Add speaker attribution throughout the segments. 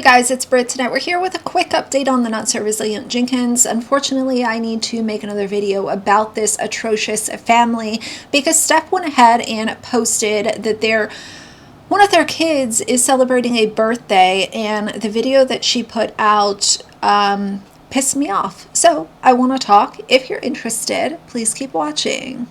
Speaker 1: guys, it's Britt tonight. We're here with a quick update on the not so resilient Jenkins. Unfortunately, I need to make another video about this atrocious family because Steph went ahead and posted that one of their kids is celebrating a birthday, and the video that she put out pissed me off. So I want to talk. If you're interested, please keep watching.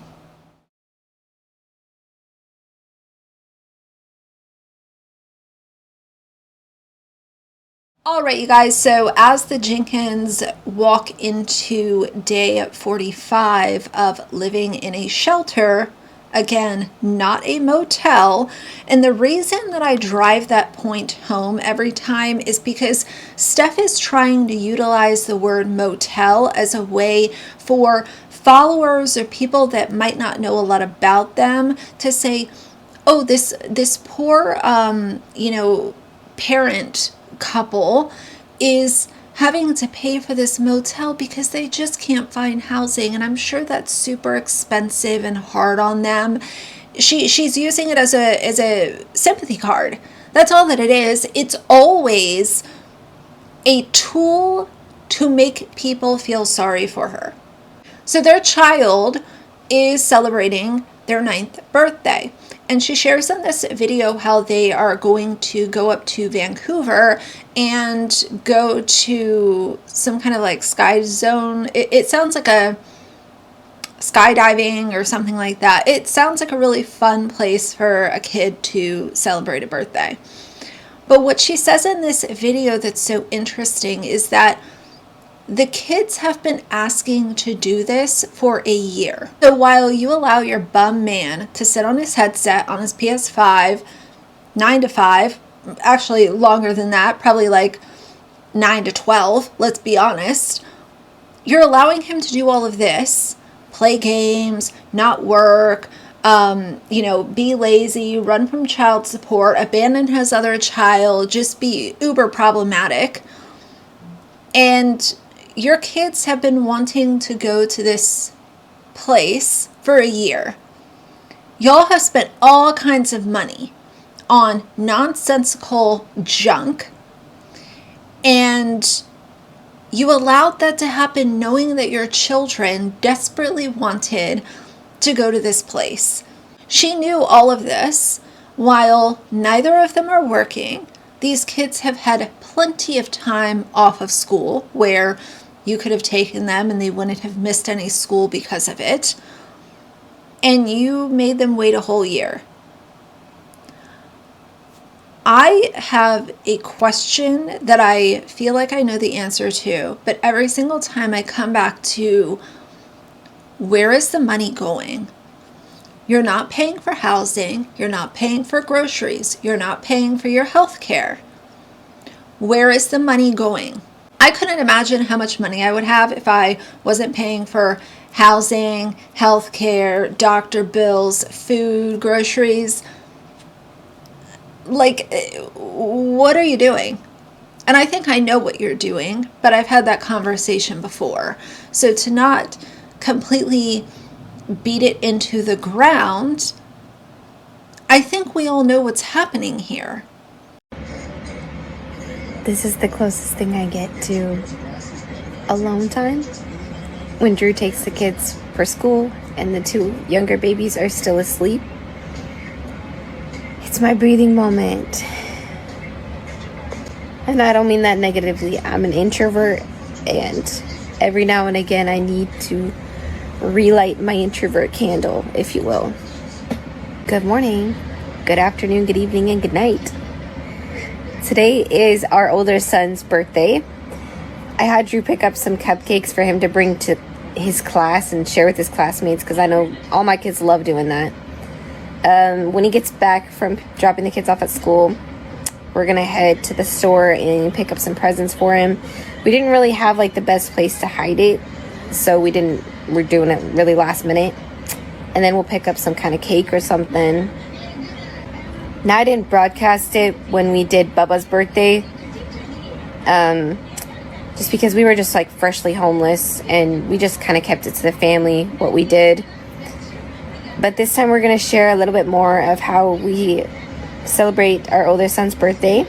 Speaker 1: Alright, you guys, so as the Jenkins walk into day 45 of living in a shelter, again, not a motel, and the reason that I drive that point home every time is because Steph is trying to utilize the word motel as a way for followers or people that might not know a lot about them to say, oh, this poor, parent couple is having to pay for this motel because they just can't find housing, and I'm sure that's super expensive and hard on them. She's using it as a sympathy card. That's all that it is. It's always a tool to make people feel sorry for her. So their child is celebrating their 9th birthday. And she shares in this video how they are going to go up to Vancouver and go to some kind of like sky zone. It sounds like a skydiving or something like that. It sounds like a really fun place for a kid to celebrate a birthday. But what she says in this video that's so interesting is that the kids have been asking to do this for a year. So while you allow your bum man to sit on his headset on his PS5, 9 to 5, actually longer than that, probably like 9 to 12, let's be honest, you're allowing him to do all of this, play games, not work, be lazy, run from child support, abandon his other child, just be uber problematic. And your kids have been wanting to go to this place for a year. Y'all have spent all kinds of money on nonsensical junk, and you allowed that to happen knowing that your children desperately wanted to go to this place. She knew all of this while neither of them are working. These kids have had plenty of time off of school where you could have taken them and they wouldn't have missed any school because of it. And you made them wait a whole year. I have a question that I feel like I know the answer to, but every single time I come back to, where is the money going? You're not paying for housing. You're not paying for groceries. You're not paying for your health care. Where is the money going? I couldn't imagine how much money I would have if I wasn't paying for housing, health care, doctor bills, food, groceries. Like, what are you doing? And I think I know what you're doing, but I've had that conversation before. So to not completely beat it into the ground, I think we all know what's happening here.
Speaker 2: This is the closest thing I get to alone time when Drew takes the kids for school and the 2 younger babies are still asleep. It's my breathing moment. And I don't mean that negatively. I'm an introvert, and every now and again I need to relight my introvert candle, if you will. Good morning, good afternoon, good evening, and good night. Today is our older son's birthday. I had Drew pick up some cupcakes for him to bring to his class and share with his classmates because I know all my kids love doing that. When he gets back from dropping the kids off at school, we're going to head to the store and pick up some presents for him. We didn't really have like the best place to hide it, so we're doing it really last minute. And then we'll pick up some kind of cake or something. Now, I didn't broadcast it when we did Bubba's birthday, just because we were just like freshly homeless and we just kind of kept it to the family, what we did. But this time we're going to share a little bit more of how we celebrate our older son's birthday.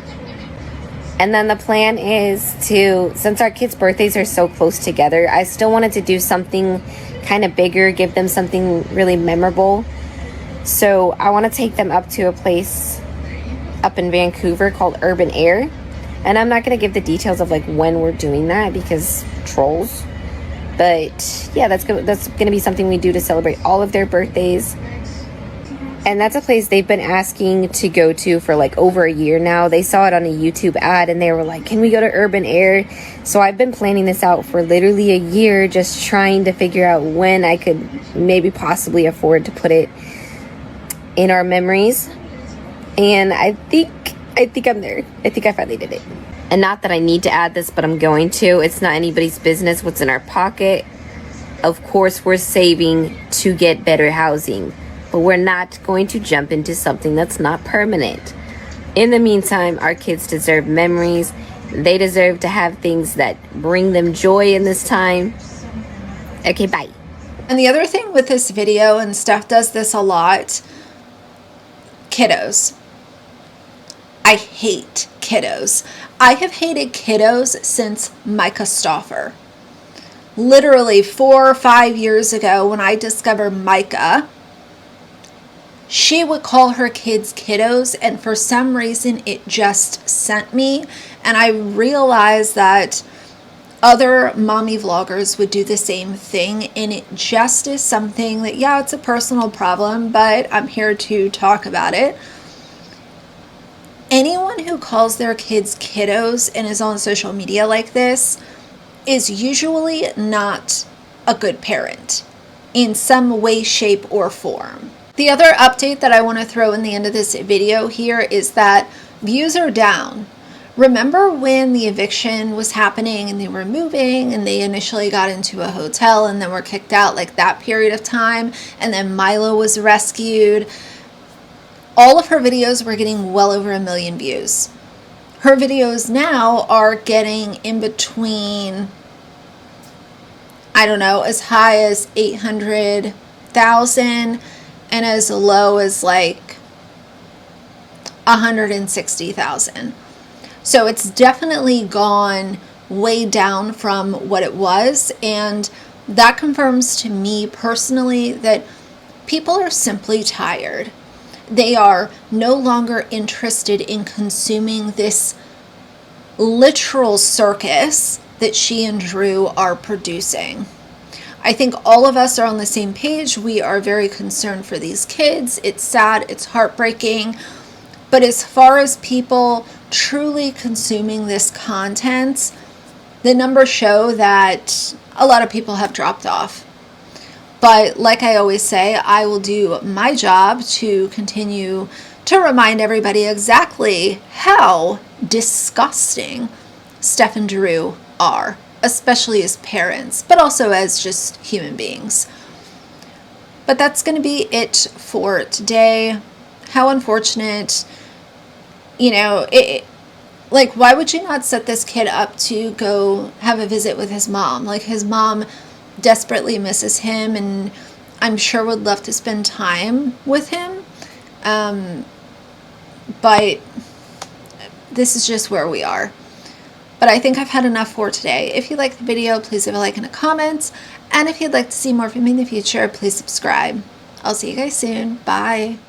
Speaker 2: And then the plan is to, since our kids' birthdays are so close together, I still wanted to do something kind of bigger, give them something really memorable. So I want to take them up to a place up in Vancouver called Urban Air. And I'm not going to give the details of like when we're doing that because trolls. But yeah, that's going to be something we do to celebrate all of their birthdays. And that's a place they've been asking to go to for like over a year now. They saw it on a YouTube ad and they were like, can we go to Urban Air? So I've been planning this out for literally a year, just trying to figure out when I could maybe possibly afford to put it in our memories. And I think I'm there. I think I finally did it. And not that I need to add this, but I'm going to. It's not anybody's business what's in our pocket. Of course, we're saving to get better housing. But we're not going to jump into something that's not permanent. In the meantime, our kids deserve memories. They deserve to have things that bring them joy in this time. Okay, bye.
Speaker 1: And the other thing with this video, and Steph does this a lot, kiddos. I hate kiddos. I have hated kiddos since Micah Stauffer. Literally 4 or 5 years ago when I discovered Micah, she would call her kids kiddos, and for some reason it just sent me. And I realized that other mommy vloggers would do the same thing, and it just is something that, yeah, it's a personal problem, but I'm here to talk about it. Anyone who calls their kids kiddos and is on social media like this is usually not a good parent in some way, shape, or form. The other update that I want to throw in the end of this video here is that views are down. Remember when the eviction was happening and they were moving and they initially got into a hotel and then were kicked out, like that period of time, and then Milo was rescued? All of her videos were getting well over 1 million views. Her videos now are getting in between, I don't know, as high as 800,000 and as low as like 160,000. So it's definitely gone way down from what it was, and that confirms to me personally that people are simply tired. They are no longer interested in consuming this literal circus that she and Drew are producing. I think all of us are on the same page. We are very concerned for these kids. It's sad, it's heartbreaking. But as far as people truly consuming this content, the numbers show that a lot of people have dropped off. But like I always say, I will do my job to continue to remind everybody exactly how disgusting Steph and Drew are, especially as parents, but also as just human beings. But that's going to be it for today. How unfortunate. You know, like, why would you not set this kid up to go have a visit with his mom? Like, his mom desperately misses him and I'm sure would love to spend time with him. But this is just where we are. But I think I've had enough for today. If you liked the video, please leave a like and a comment. And if you'd like to see more from me in the future, please subscribe. I'll see you guys soon. Bye.